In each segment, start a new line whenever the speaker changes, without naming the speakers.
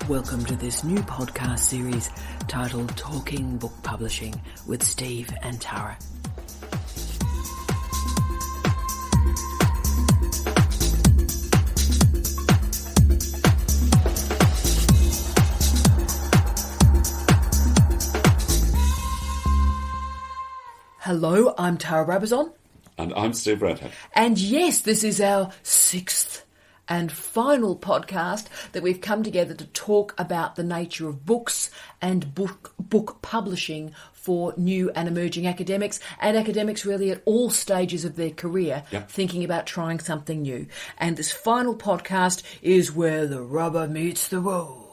Welcome to this new podcast series titled Talking Book Publishing with Steve and Tara. Hello, I'm Tara Brabazon.
And I'm Steve Redhead.
And yes, this is our sixth and final podcast that we've come together to talk about the nature of books and book publishing for new and emerging academics, and academics really at all stages of their career, thinking about trying something new. And this final podcast is where the rubber meets the road.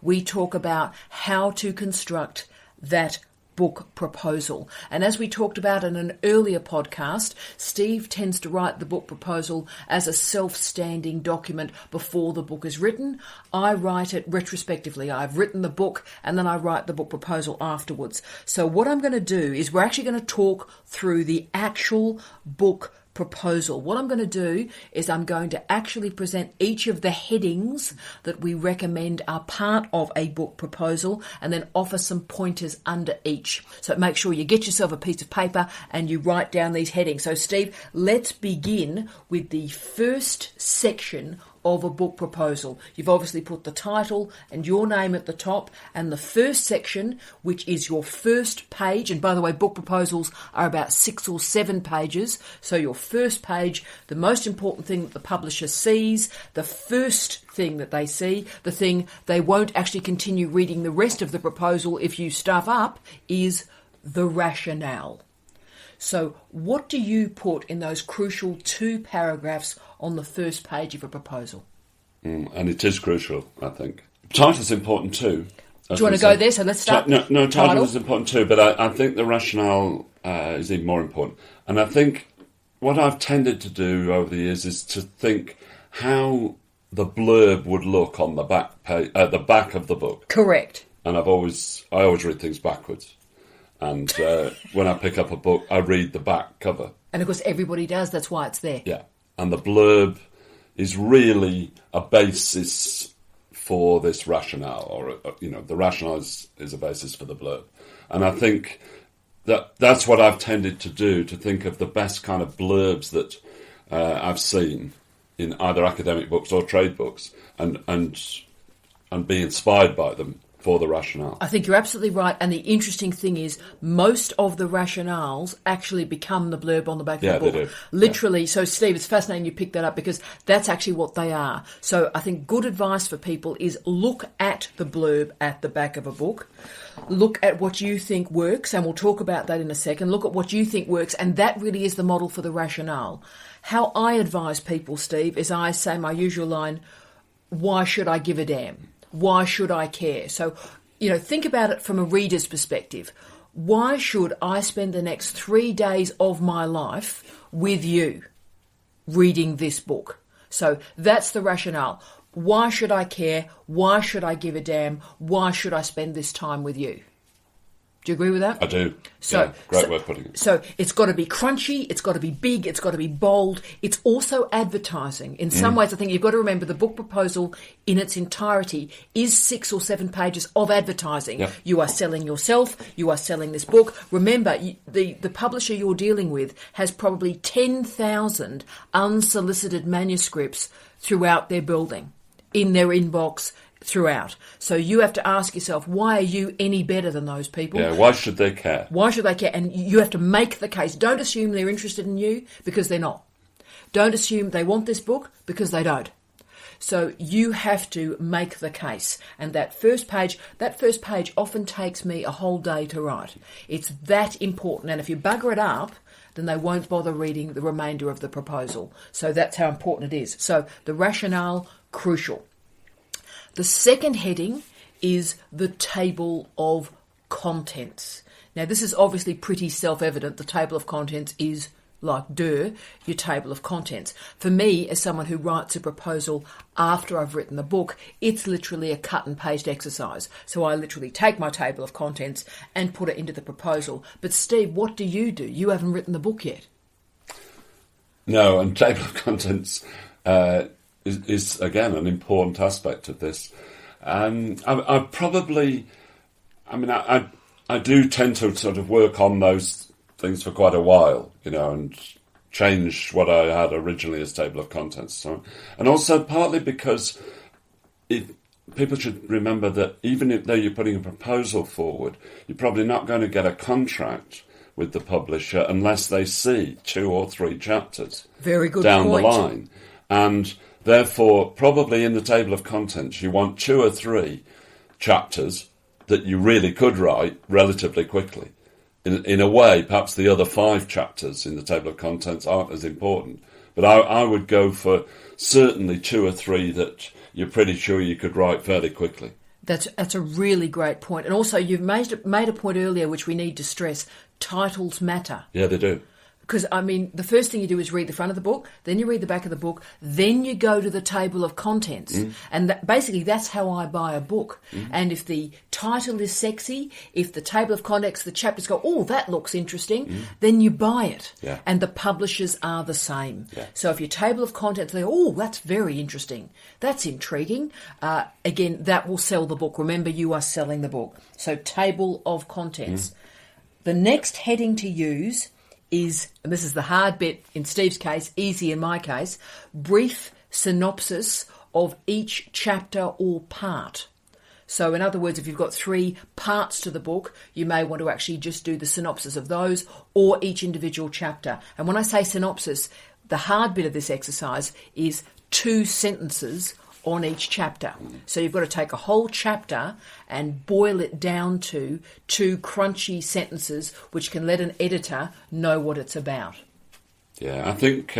We talk about how to construct that book proposal. And as we talked about in an earlier podcast, Steve tends to write the book proposal as a self-standing document before the book is written. I write it retrospectively. I've written the book and then I write the book proposal afterwards. So what I'm going to do is we're actually going to talk through the actual book proposal. What I'm going to do is I'm going to actually present each of the headings that we recommend are part of a book proposal and then offer some pointers under each. So make sure you get yourself a piece of paper and you write down these headings. So Steve, let's begin with the first section of a book proposal. You've obviously put the title and your name at the top, and the first section, which is your first page, and by the way, book proposals are about 6 or 7 pages, so your first page, the most important thing that the publisher sees, the first thing that they see, the thing they won't actually continue reading the rest of the proposal if you stuff up, is the rationale. So what do you put in those crucial 2 paragraphs on the first page of a proposal?
And it is crucial, I think. Title's important too.
Do you want to go there? So let's start.
No, title is important too, but I think the rationale is even more important. And I think what I've tended to do over the years is to think how the blurb would look on the back page, at the back of the book.
Correct.
And I always read things backwards. And when I pick up a book, I read the back cover. And
of course, everybody does. That's why it's there.
Yeah. And the blurb is really a basis for this rationale, or, the rationale is a basis for the blurb. And I think that's what I've tended to do, to think of the best kind of blurbs that I've seen in either academic books or trade books, and be inspired by them for the rationale.
I think you're absolutely right, and the interesting thing is most of the rationales actually become the blurb on the back of the book.
They do.
Literally. So Steve, it's fascinating you picked that up, because that's actually what they are. So I think good advice for people is look at the blurb at the back of a book. Look at what you think works, and we'll talk about that in a second. Look at what you think works, and that really is the model for the rationale. How I advise people, Steve, is I say my usual line, why should I give a damn? Why should I care? So, think about it from a reader's perspective. Why should I spend the next 3 days of my life with you reading this book? So that's the rationale. Why should I care? Why should I give a damn? Why should I spend this time with you? Do you agree with that?
I do. So, great way of putting it.
So it's got to be crunchy, it's got to be big, it's got to be bold. It's also advertising. In some ways, I think you've got to remember the book proposal in its entirety is 6 or 7 pages of advertising. Yep. You are selling yourself, you are selling this book. Remember, the publisher you're dealing with has probably 10,000 unsolicited manuscripts throughout their building, in their inbox, throughout. So you have to ask yourself, why are you any better than those people?
Yeah, why should they care?
Why should they care? And you have to make the case. Don't assume they're interested in you, because they're not. Don't assume they want this book, because they don't. So you have to make the case. And that first page often takes me a whole day to write. It's that important. And if you bugger it up, then they won't bother reading the remainder of the proposal. So that's how important it is. So the rationale, crucial. The second heading is the table of contents. Now, this is obviously pretty self-evident. The table of contents is, like your table of contents. For me, as someone who writes a proposal after I've written the book, it's literally a cut and paste exercise. So I literally take my table of contents and put it into the proposal. But Steve, what do? You haven't written the book yet.
No, and table of contents is again an important aspect of this. I probably, I mean, I do tend to sort of work on those things for quite a while, and change what I had originally as table of contents. So, and also partly because people should remember that even though you're putting a proposal forward, you're probably not going to get a contract with the publisher unless they see 2 or 3 chapters
Very good
down
point.
the line. And therefore, probably in the table of contents, you want 2 or 3 chapters that you really could write relatively quickly. In a way, perhaps the other 5 chapters in the table of contents aren't as important. But I would go for certainly 2 or 3 that you're pretty sure you could write fairly quickly.
That's a really great point. And also, you've made a point earlier, which we need to stress. Titles matter.
Yeah, they do.
Because, I mean, the first thing you do is read the front of the book, then you read the back of the book, then you go to the table of contents. And basically, that's how I buy a book. And if the title is sexy, if the table of contents, the chapters go, oh, that looks interesting, then you buy it.
Yeah.
And the publishers are the same.
Yeah.
So if your table of contents, they go, oh, that's very interesting. That's intriguing. Again, that will sell the book. Remember, you are selling the book. So table of contents. The next heading to use is, and this is the hard bit in Steve's case, easy in my case, brief synopsis of each chapter or part. So in other words, if you've got 3 parts to the book, you may want to actually just do the synopsis of those or each individual chapter. And when I say synopsis, the hard bit of this exercise is 2 sentences on each chapter. So you've got to take a whole chapter and boil it down to 2 crunchy sentences which can let an editor know what it's about.
Yeah, I think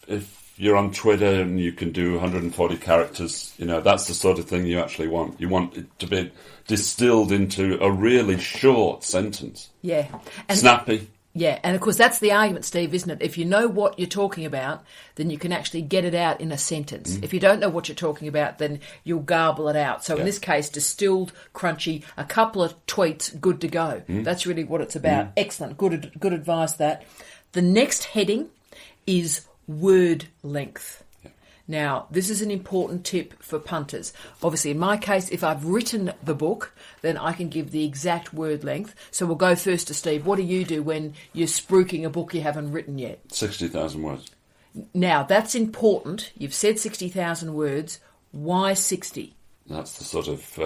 if you're on Twitter and you can do 140 characters, that's the sort of thing you actually want. You want it to be distilled into a really short sentence.
Yeah. And
snappy.
Yeah, and of course that's the argument, Steve, isn't it? If you know what you're talking about, then you can actually get it out in a sentence. If you don't know what you're talking about, then you'll garble it out. So in this case, distilled, crunchy, a couple of tweets, good to go. That's really what it's about. Excellent. Good advice, that. The next heading is word length. Now, this is an important tip for punters. Obviously, in my case, if I've written the book, then I can give the exact word length. So we'll go first to Steve. What do you do when you're spruiking a book you haven't written yet?
60,000 words.
Now, that's important. You've said 60,000 words. Why 60?
That's the sort of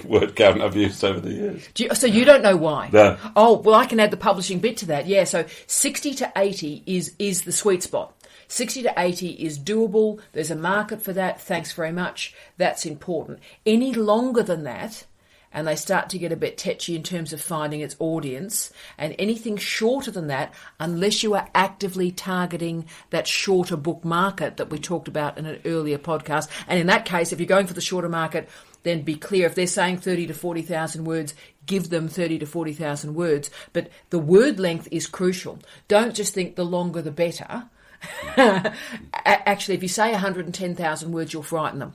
word count I've used over the years.
So you don't know why?
No.
Oh, well, I can add the publishing bit to that. Yeah, so 60 to 80 is the sweet spot. 60 to 80 is doable. There's a market for that. Thanks very much. That's important. Any longer than that, and they start to get a bit tetchy in terms of finding its audience, and anything shorter than that, unless you are actively targeting that shorter book market that we talked about in an earlier podcast. And in that case, if you're going for the shorter market, then be clear. If they're saying 30 to 40,000 words, give them 30 to 40,000 words. But the word length is crucial. Don't just think the longer the better. Actually, if you say 110,000 words, you'll frighten them.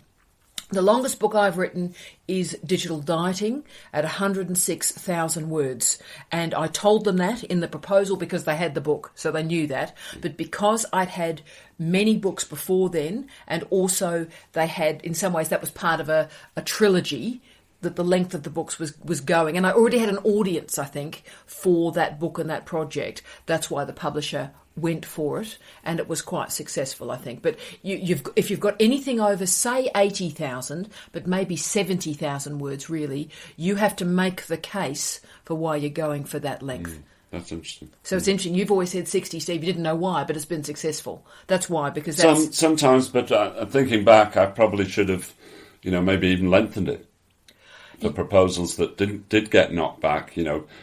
The longest book I've written is Digital Dieting at 106,000 words. And I told them that in the proposal because they had the book, so they knew that. But because I'd had many books before then, and also they had, in some ways, that was part of a trilogy, that the length of the books was going. And I already had an audience, I think, for that book and that project. That's why the publisher went for it, and it was quite successful, I think. But if you've got anything over, say, 80,000, but maybe 70,000 words, really, you have to make the case for why you're going for that length.
That's interesting.
So it's interesting. You've always said 60, Steve. You didn't know why, but it's been successful. That's why, because that's...
Sometimes, but thinking back, I probably should have, maybe even lengthened it. The proposals that did get knocked back,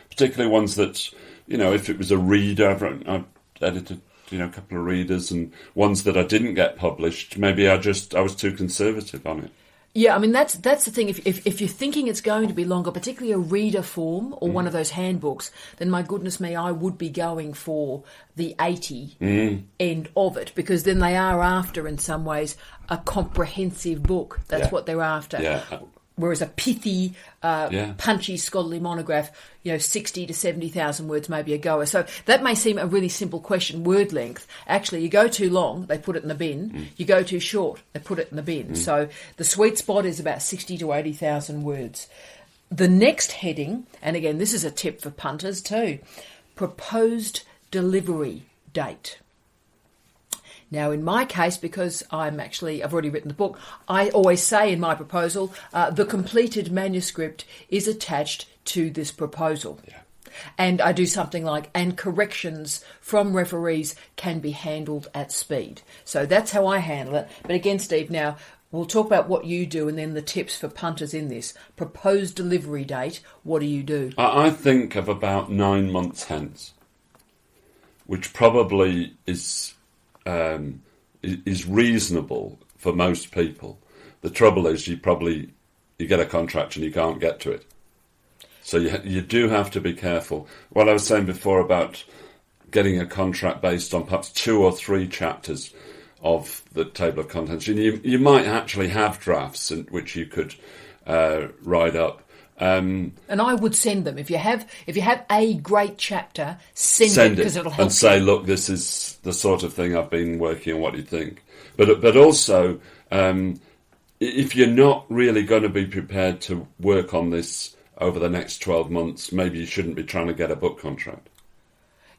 particularly ones that, if it was a reader, I've edited, a couple of readers, and ones that I didn't get published, maybe I was too conservative on it. Yeah,
I mean, that's the thing. If you're thinking it's going to be longer, particularly a reader form or one of those handbooks, then my goodness me, I would be going for the 80 end of it, because then they are after, in some ways, a comprehensive book. That's what they're after.
Yeah.
Whereas a pithy, punchy, scholarly monograph, 60 to 70,000 words may be a goer. So that may seem a really simple question, word length. Actually, you go too long, they put it in the bin. You go too short, they put it in the bin. So the sweet spot is about 60 to 80,000 words. The next heading, and again, this is a tip for punters too, proposed delivery date. Now, in my case, because I've already written the book, I always say in my proposal, the completed manuscript is attached to this proposal.
Yeah.
And I do something like, and corrections from referees can be handled at speed. So that's how I handle it. But again, Steve, now we'll talk about what you do and then the tips for punters in this. Proposed delivery date, what do you do?
I think of about 9 months hence, which probably is reasonable for most people. The trouble is you get a contract and you can't get to it. So you do have to be careful. What I was saying before about getting a contract based on perhaps 2 or 3 chapters of the table of contents, you might actually have drafts in which you could write up.
And I would send them. If you have a great chapter, send it because it'll help.
And say, look, this is the sort of thing I've been working on. What do you think? But also, if you're not really going to be prepared to work on this over the next 12 months, maybe you shouldn't be trying to get a book contract.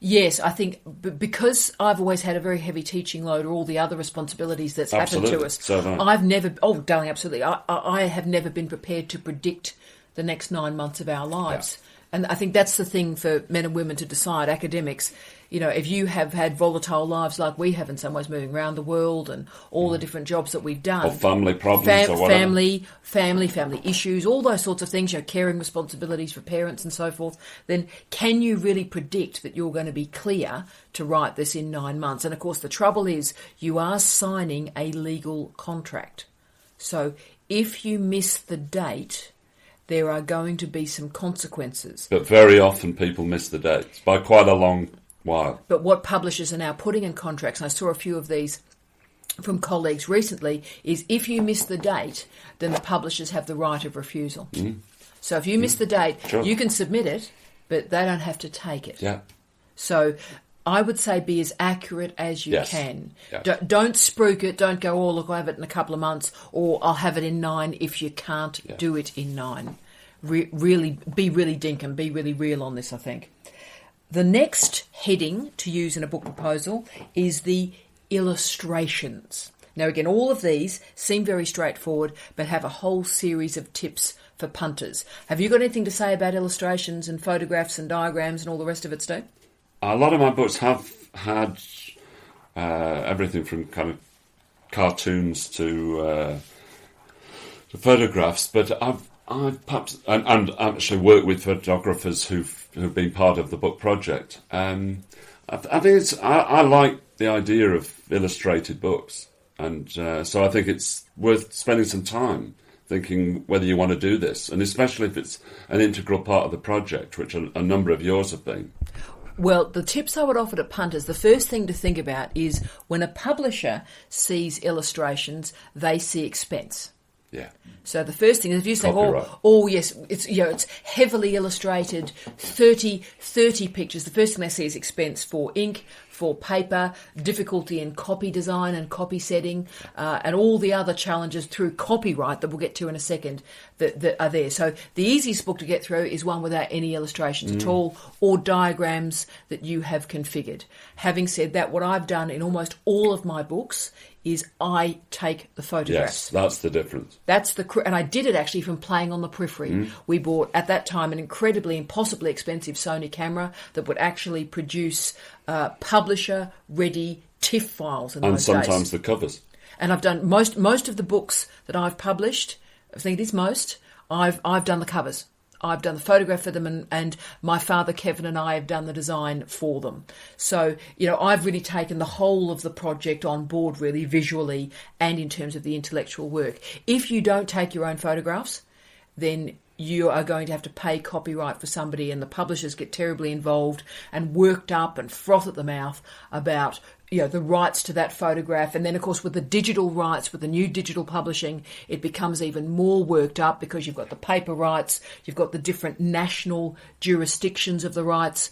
Yes, I think because I've always had a very heavy teaching load or all the other responsibilities that's happened to us.
So have I.
I've never, darling, absolutely. I have never been prepared to predict the next 9 months of our lives. Yeah. And I think that's the thing for men and women to decide, academics. If you have had volatile lives like we have in some ways, moving around the world and all the different jobs that we've done.
Or family problems or whatever.
Family issues, all those sorts of things, caring responsibilities for parents and so forth, then can you really predict that you're going to be clear to write this in 9 months? And of course, the trouble is you are signing a legal contract. So if you miss the date, there are going to be some consequences.
But very often people miss the dates by quite a long while.
But what publishers are now putting in contracts, and I saw a few of these from colleagues recently, is if you miss the date, then the publishers have the right of refusal. So if you miss the date, you can submit it, but they don't have to take it.
Yeah.
So I would say be as accurate as you can.
Yes.
Don't spruik it. Don't go, oh, look, I'll have it in a couple of months, or I'll have it in 9 if you can't do it in 9. Really, be really dinkum, be really real on this, I think. The next heading to use in a book proposal is the illustrations. Now, again, all of these seem very straightforward, but have a whole series of tips for punters. Have you got anything to say about illustrations and photographs and diagrams and all the rest of it, Steve?
A lot of my books have had everything from kind of cartoons to photographs, but I've perhaps and actually worked with photographers who've been part of the book project. I think I like the idea of illustrated books, and so I think it's worth spending some time thinking whether you want to do this, and especially if it's an integral part of the project, which a number of yours have been.
Well, the tips I would offer to punters, the first thing to think about is when a publisher sees illustrations, they see expense.
Yeah.
So the first thing is if you say, oh yes, it's heavily illustrated, 30 pictures. The first thing they see is expense for ink, for paper, difficulty in copy design and copy setting, and all the other challenges through copyright that we'll get to in a second that are there. So the easiest book to get through is one without any illustrations at all or diagrams that you have configured. Having said that, what I've done in almost all of my books is I take the photographs.
Yes, that's the difference.
And I did it actually from playing on the periphery. We bought, at that time, an incredibly, impossibly expensive Sony camera that would actually produce publisher-ready TIFF files in those days.
And sometimes the covers.
And I've done most of the books that I've published, I think it is most, I've done the covers. I've done the photograph for them, and my father, Kevin, and I have done the design for them. So, I've really taken the whole of the project on board, really, visually and in terms of the intellectual work. If you don't take your own photographs, then you are going to have to pay copyright for somebody, and the publishers get terribly involved and worked up and froth at the mouth about the rights to that photograph. And then, of course, with the digital rights, with the new digital publishing, it becomes even more worked up because you've got the paper rights, you've got the different national jurisdictions of the rights,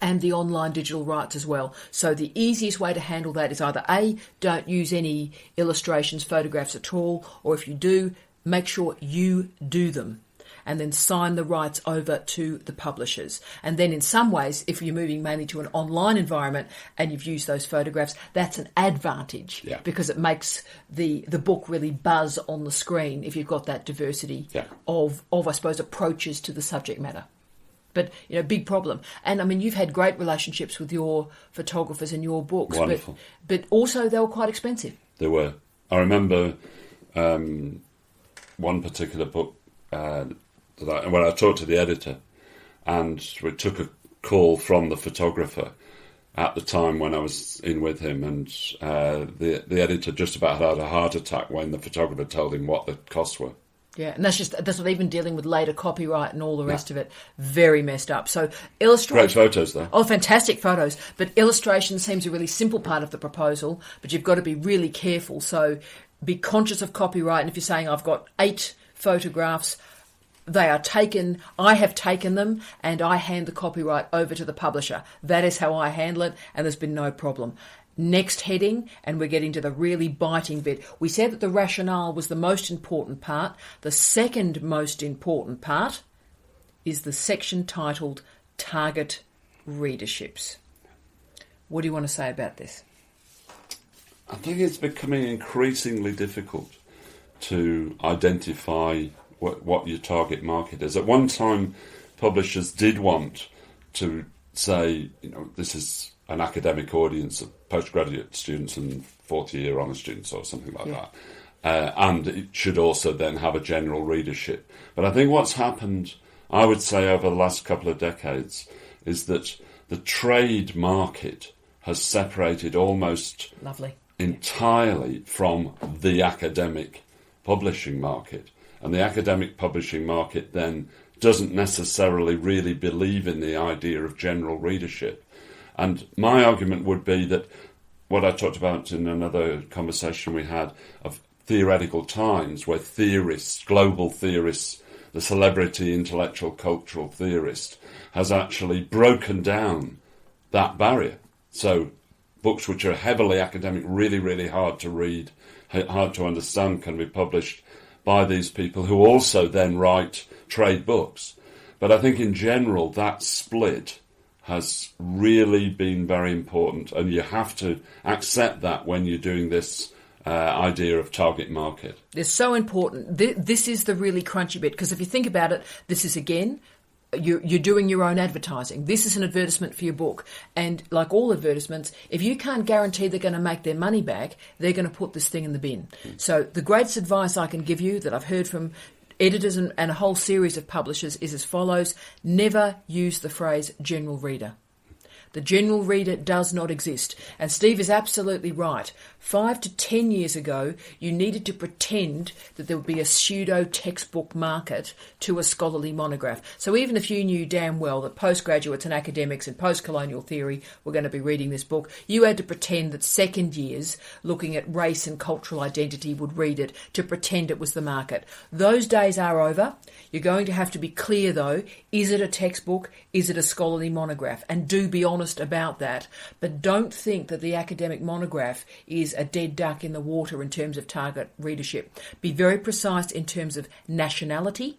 and the online digital rights as well. So the easiest way to handle that is either A, don't use any illustrations, photographs at all, or if you do, make sure you do them, and then sign the rights over to the publishers. And then in some ways, if you're moving mainly to an online environment and you've used those photographs, that's an advantage because it makes the book really buzz on the screen if you've got that diversity of, I suppose, approaches to the subject matter. But, big problem. And, I mean, you've had great relationships with your photographers and your books.
Wonderful.
But also they were quite expensive.
They were. I remember one particular book when I talked to the editor, and we took a call from the photographer at the time when I was in with him, and the editor just about had a heart attack when the photographer told him what the costs were. Yeah, and that's not even dealing with later copyright and all the rest of it. Very messed up. So great photos, though.
Oh, fantastic photos. But illustration seems a really simple part of the proposal, but you've got to be really careful. So be conscious of copyright. And if you're saying, I've got 8 photographs, they are taken, I have taken them, and I hand the copyright over to the publisher. That is how I handle it, and there's been no problem. Next heading, and we're getting to the really biting bit. We said that the rationale was the most important part. The second most important part is the section titled Target Readerships. What do you want to say about this?
I think it's becoming increasingly difficult to identify what your target market is. At one time, publishers did want to say, this is an academic audience of postgraduate students and 40-year honours students or something like that. And it should also then have a general readership. But I think what's happened, I would say, over the last couple of decades is that the trade market has separated almost entirely from the academic publishing market. And the academic publishing market then doesn't necessarily really believe in the idea of general readership. And my argument would be that what I talked about in another conversation we had of theoretical times, where theorists, global theorists, the celebrity intellectual cultural theorist, has actually broken down that barrier. So books which are heavily academic, really, really hard to read, hard to understand, can be published by these people who also then write trade books. But I think in general that split has really been very important, and you have to accept that when you're doing this idea of target market.
It's so important. This is the really crunchy bit, because if you think about it, this is, again, you're doing your own advertising. This is an advertisement for your book. And like all advertisements, if you can't guarantee they're going to make their money back, they're going to put this thing in the bin. So the greatest advice I can give you that I've heard from editors and a whole series of publishers is as follows: never use the phrase general reader. The general reader does not exist. And Steve is absolutely right. 5 to 10 years ago, you needed to pretend that there would be a pseudo textbook market to a scholarly monograph. So even if you knew damn well that postgraduates and academics in post-colonial theory were going to be reading this book, you had to pretend that second years looking at race and cultural identity would read it, to pretend it was the market. Those days are over. You're going to have to be clear, though. Is it a textbook? Is it a scholarly monograph? And do be honest about that. But don't think that the academic monograph is a dead duck in the water in terms of target readership. Be very precise in terms of nationality.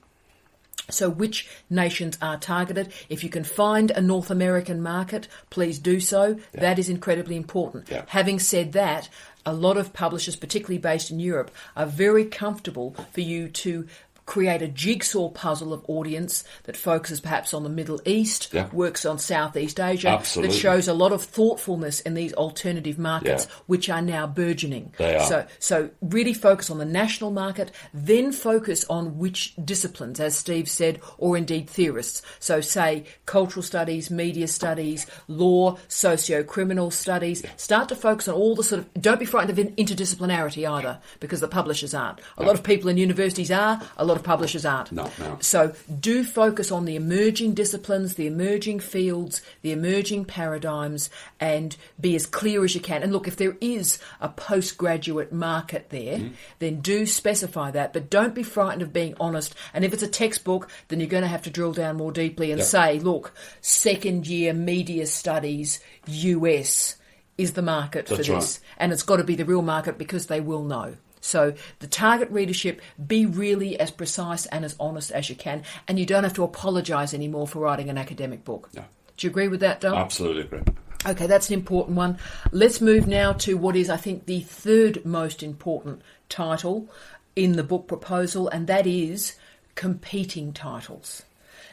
So which nations are targeted? If you can find a North American market, please do so. Yeah. That is incredibly important. Yeah. Having said that, a lot of publishers, particularly based in Europe, are very comfortable for you to create a jigsaw puzzle of audience that focuses perhaps on the Middle East, works on Southeast Asia, that shows a lot of thoughtfulness in these alternative markets, which are now burgeoning.
They are.
So really focus on the national market, then focus on which disciplines, as Steve said, or indeed theorists. So say cultural studies, media studies, law, socio-criminal studies. Start to focus on all the sort of, don't be frightened of interdisciplinarity either, because the publishers aren't. A lot of people in universities are, a lot of of publishers aren't.
No.
So do focus on the emerging disciplines, the emerging fields, the emerging paradigms, and be as clear as you can. And look, if there is a postgraduate market there, then do specify that, but don't be frightened of being honest. And if it's a textbook, then you're going to have to drill down more deeply and say, look, second year media studies, US is the market for this. Right. And it's got to be the real market because they will know. So the target readership, be really as precise and as honest as you can, and you don't have to apologise anymore for writing an academic book.
No.
Do you agree with that, Dom?
Absolutely agree.
Okay, that's an important one. Let's move now to what is, I think, the third most important title in the book proposal, and that is competing titles.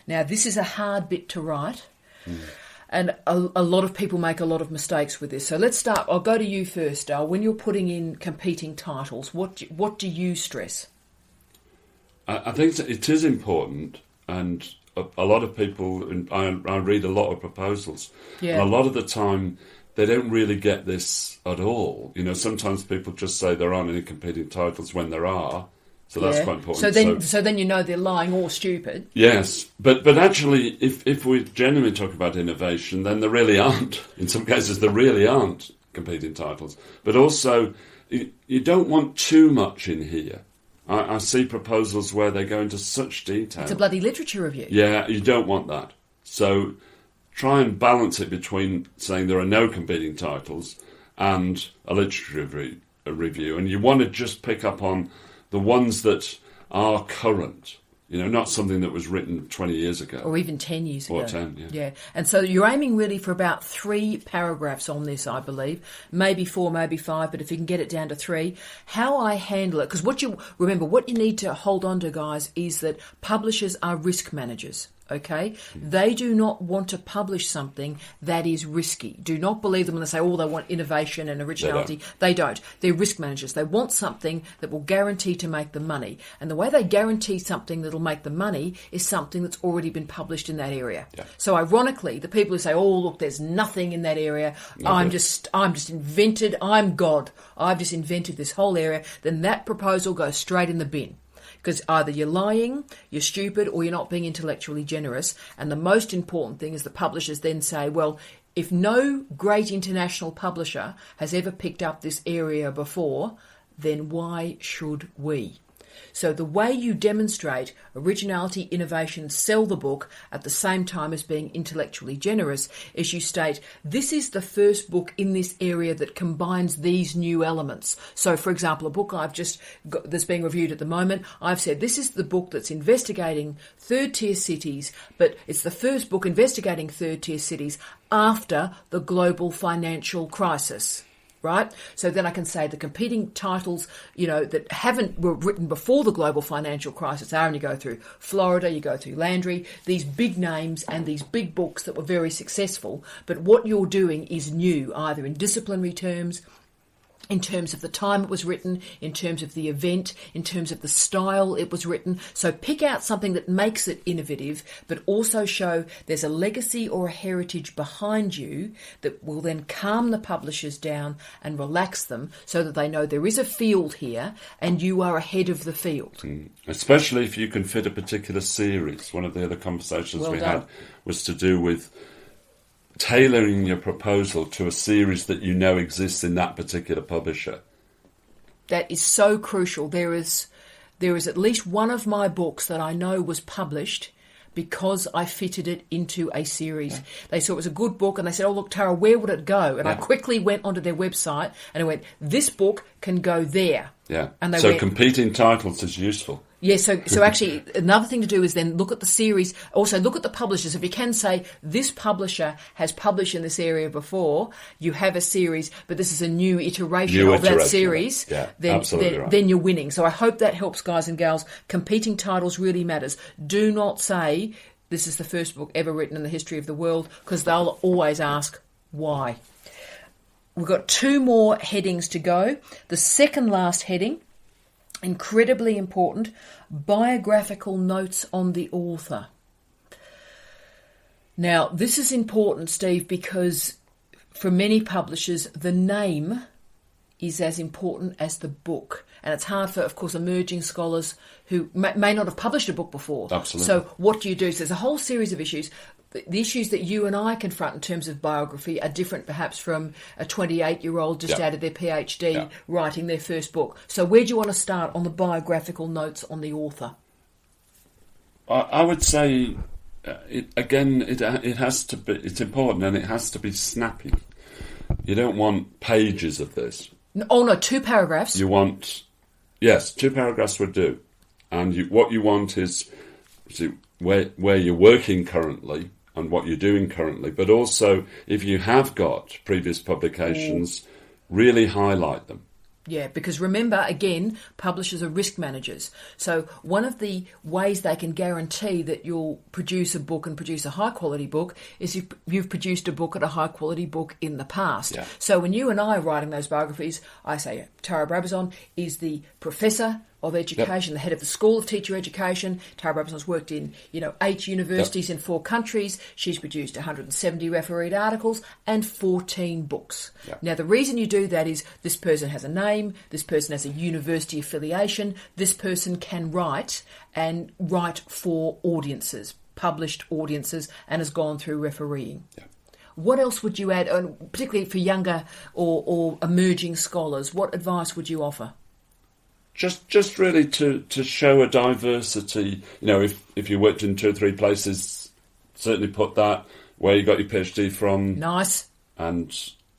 Now, this is a hard bit to write. And a lot of people make a lot of mistakes with this. So let's start. I'll go to you first, Dale. When you're putting in competing titles, what do you stress?
I think it is important, and a lot of people, I read a lot of proposals, and a lot of the time they don't really get this at all. You know, sometimes people just say there aren't any competing titles when there are. So that's quite important.
So then you know they're lying or stupid.
Yes, but actually, if we genuinely talk about innovation, then there really aren't. In some cases, there really aren't competing titles. But also, you don't want too much in here. I see proposals where they go into such detail.
It's a bloody literature review.
Yeah, you don't want that. So try and balance it between saying there are no competing titles and a literature review. And you want to just pick up on the ones that are current, you know, not something that was written 20 years ago.
Or even 10 years ago.
Or 10,
yeah. And so you're aiming really for about 3 paragraphs on this, I believe. Maybe 4, maybe 5, but if you can get it down to 3. How I handle it, because what you need to hold on to, guys, is that publishers are risk managers. Okay? They do not want to publish something that is risky. Do not believe them when they say, they want innovation and originality. They don't. They're risk managers. They want something that will guarantee to make them money. And the way they guarantee something that will make them money is something that's already been published in that area. Yeah. So ironically, the people who say, look, there's nothing in that area. I'm just invented. I'm God. I've just invented this whole area. Then that proposal goes straight in the bin. Because either you're lying, you're stupid, or you're not being intellectually generous. And the most important thing is the publishers then say, well, if no great international publisher has ever picked up this area before, then why should we? So the way you demonstrate originality, innovation, sell the book at the same time as being intellectually generous is you state, this is the first book in this area that combines these new elements. So, for example, a book I've just got that's being reviewed at the moment, I've said this is the book that's investigating third-tier cities, but it's the first book investigating third-tier cities after the global financial crisis. Right? So then I can say the competing titles, that were written before the global financial crisis. And you go through Florida, you go through Landry, these big names and these big books that were very successful. But what you're doing is new, either in disciplinary terms, in terms of the time it was written, in terms of the event, in terms of the style it was written. So pick out something that makes it innovative, but also show there's a legacy or a heritage behind you that will then calm the publishers down and relax them so that they know there is a field here and you are ahead of the field.
Especially if you can fit a particular series. One of the other conversations we had was to do with tailoring your proposal to a series that you know exists in that particular publisher.
That is so crucial. There is at least one of my books that I know was published because I fitted it into a series. Yeah. They saw it was a good book and they said, look, Tara, where would it go? And I quickly went onto their website and I went, this book can go there.
Yeah. And so competing titles is useful.
Yeah, so actually another thing to do is then look at the series, also look at the publishers. If you can say this publisher has published in this area before, you have a series, but this is a new iteration of that series, then you're winning. So I hope that helps, guys and gals. Competing titles really matters. Do not say this is the first book ever written in the history of the world, because they'll always ask why. We've got 2 more headings to go. The second last heading, incredibly important, biographical notes on the author. Now, this is important, Steve, because for many publishers, the name is as important as the book. And it's hard for, of course, emerging scholars who may not have published a book before.
Absolutely.
So what do you do? So there's a whole series of issues. The issues that you and I confront in terms of biography are different perhaps from a 28-year-old just out of their PhD writing their first book. So where do you want to start on the biographical notes on the author?
I would say, it has to be, it's important, and it has to be snappy. You don't want pages of this.
Oh, no, 2 paragraphs.
You want, yes, 2 paragraphs would do. And what you want is where you're working currently and what you're doing currently, but also if you have got previous publications, really highlight them.
Yeah, because remember, again, publishers are risk managers. So one of the ways they can guarantee that you'll produce a book and produce a high-quality book is if you've produced a book and a high-quality book in the past.
Yeah.
So when you and I are writing those biographies, I say Tara Brabazon is the professor of education, the head of the School of Teacher Education. Tara Brabazon's worked in, 8 universities in 4 countries. She's produced 170 refereed articles and 14 books.
Yep.
Now, the reason you do that is this person has a name, this person has a university affiliation, this person can write and write for audiences, published audiences, and has gone through refereeing.
Yep.
What else would you add, particularly for younger or emerging scholars? What advice would you offer?
Just really to show a diversity. If you worked in 2 or 3 places, certainly put that where you got your PhD from.
Nice.
And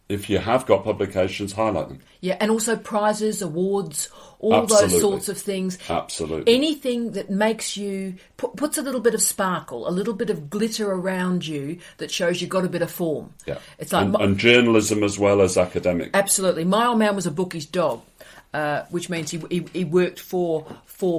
if you have got publications, highlight them.
Yeah, and also prizes, awards, all
Absolutely.
those sorts of things.
Absolutely.
Anything that makes you, puts a little bit of sparkle, a little bit of glitter around you that shows you've got a bit of form.
Yeah.
It's like
and journalism as well as academic.
Absolutely. My old man was a bookie's dog. Which means he worked for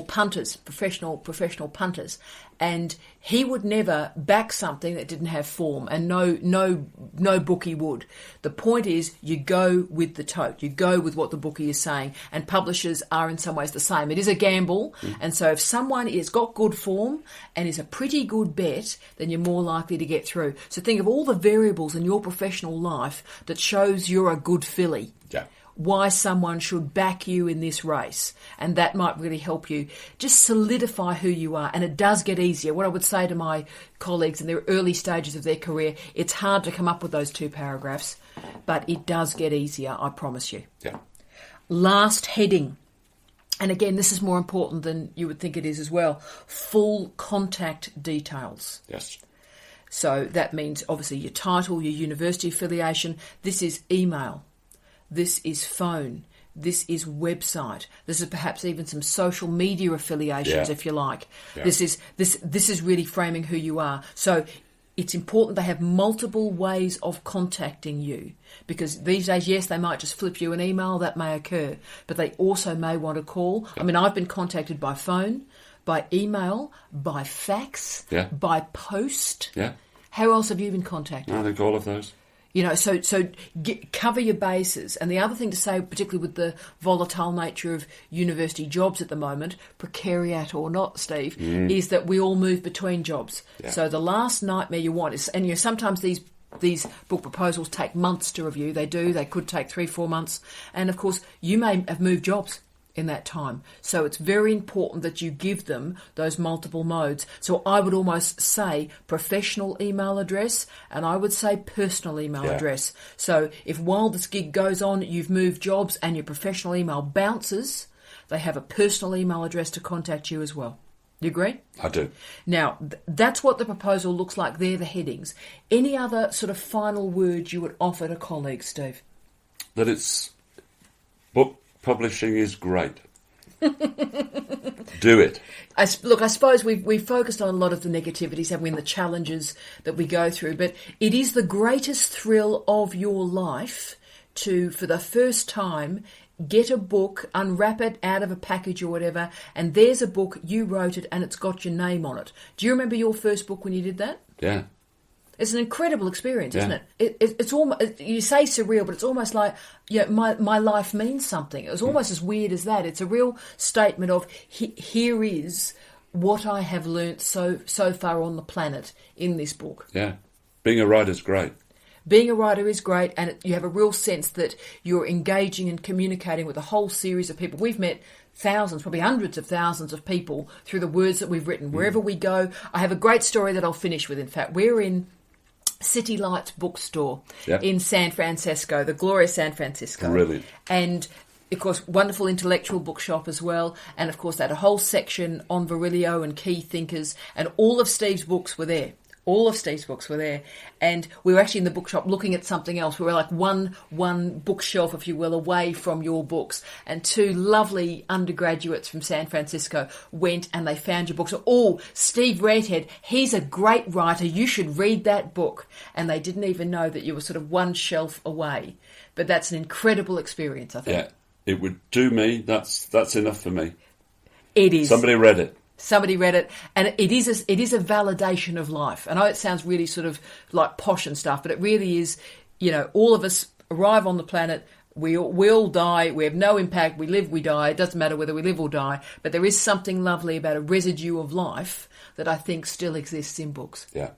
punters, professional punters, and he would never back something that didn't have form, and no bookie would. The point is, you go with the tote, you go with what the bookie is saying, and publishers are in some ways the same. It is a gamble, and so if someone has got good form and is a pretty good bet, then you're more likely to get through. So think of all the variables in your professional life that shows you're a good filly.
Yeah.
Why someone should back you in this race, and that might really help you just solidify who you are. And it does get easier. What I would say to my colleagues in their early stages of their career, it's hard to come up with those 2 paragraphs, but it does get easier, I promise you.
Yeah.
Last heading, and again, this is more important than you would think it is as well, full contact details.
Yes.
So that means obviously your title, your university affiliation. This is email. This is phone. This is website. This is perhaps even some social media affiliations, if you like.
Yeah.
This is really framing who you are. So it's important they have multiple ways of contacting you, because these days, yes, they might just flip you an email. That may occur, but they also may want to call. I mean, I've been contacted by phone, by email, by fax, by post.
Yeah.
How else have you been contacted?
I think all of those.
So cover your bases. And the other thing to say, particularly with the volatile nature of university jobs at the moment, precariat or not, Steve, is that we all move between jobs. Yeah. So the last nightmare you want is, and sometimes these book proposals take months to review. They do. They could take 3-4 months. And of course, you may have moved jobs in that time. So it's very important that you give them those multiple modes. So I would almost say professional email address, and I would say personal email address. So if while this gig goes on, you've moved jobs and your professional email bounces, they have a personal email address to contact you as well. You agree?
I do.
Now, that's what the proposal looks like. They're the headings. Any other sort of final words you would offer to colleagues, Steve?
That it's book publishing is great. Do it.
I suppose we've focused on a lot of the negativities, haven't we, and the challenges that we go through, but it is the greatest thrill of your life to, for the first time, get a book, unwrap it out of a package or whatever, and there's a book, you wrote it, and it's got your name on it. Do you remember your first book when you did that?
Yeah.
It's an incredible experience, isn't it? It's almost, you say surreal, but it's almost like, my life means something. It was almost as weird as that. It's a real statement of, here is what I have learnt so far on the planet in this book.
Yeah. Being a writer's great.
being a writer is great, and you have a real sense that you're engaging and communicating with a whole series of people. We've met thousands, probably hundreds of thousands of people through the words that we've written. Wherever we go, I have a great story that I'll finish with. In fact, we're in City Lights bookstore in San Francisco, the glorious San Francisco.
Brilliant.
And of course, wonderful intellectual bookshop as well. And of course, they had a whole section on Virilio and key thinkers, and all of Steve's books were there. All of Steve's books were there. And we were actually in the bookshop looking at something else. We were like one bookshelf, if you will, away from your books. And two lovely undergraduates from San Francisco went and they found your books. Oh, Steve Redhead, he's a great writer. You should read that book. And they didn't even know that you were sort of one shelf away. But that's an incredible experience, I think.
Yeah, it would do me. That's enough for me.
It is.
Somebody read it.
Somebody read it, and it is a validation of life. I know it sounds really sort of like posh and stuff, but it really is. You know, all of us arrive on the planet. We all die. We have no impact. We live, we die. It doesn't matter whether we live or die. But there is something lovely about a residue of life that I think still exists in books.
Yeah,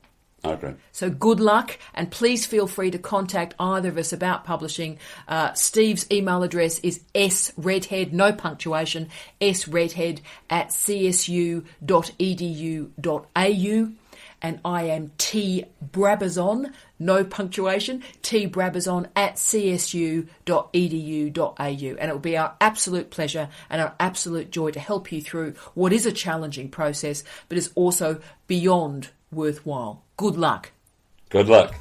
I agree.
So good luck, and please feel free to contact either of us about publishing. Steve's email address is sredhead, no punctuation, sredhead@csu.edu.au, and I am T Brabazon, no punctuation, tbrabazon@csu.edu.au, and it will be our absolute pleasure and our absolute joy to help you through what is a challenging process, but is also beyond worthwhile. Good luck.
Good luck.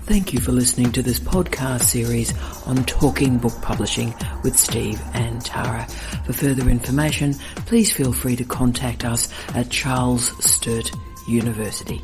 Thank you for listening to this podcast series on talking book publishing with Steve and Tara. For further information, please feel free to contact us at Charles Sturt University.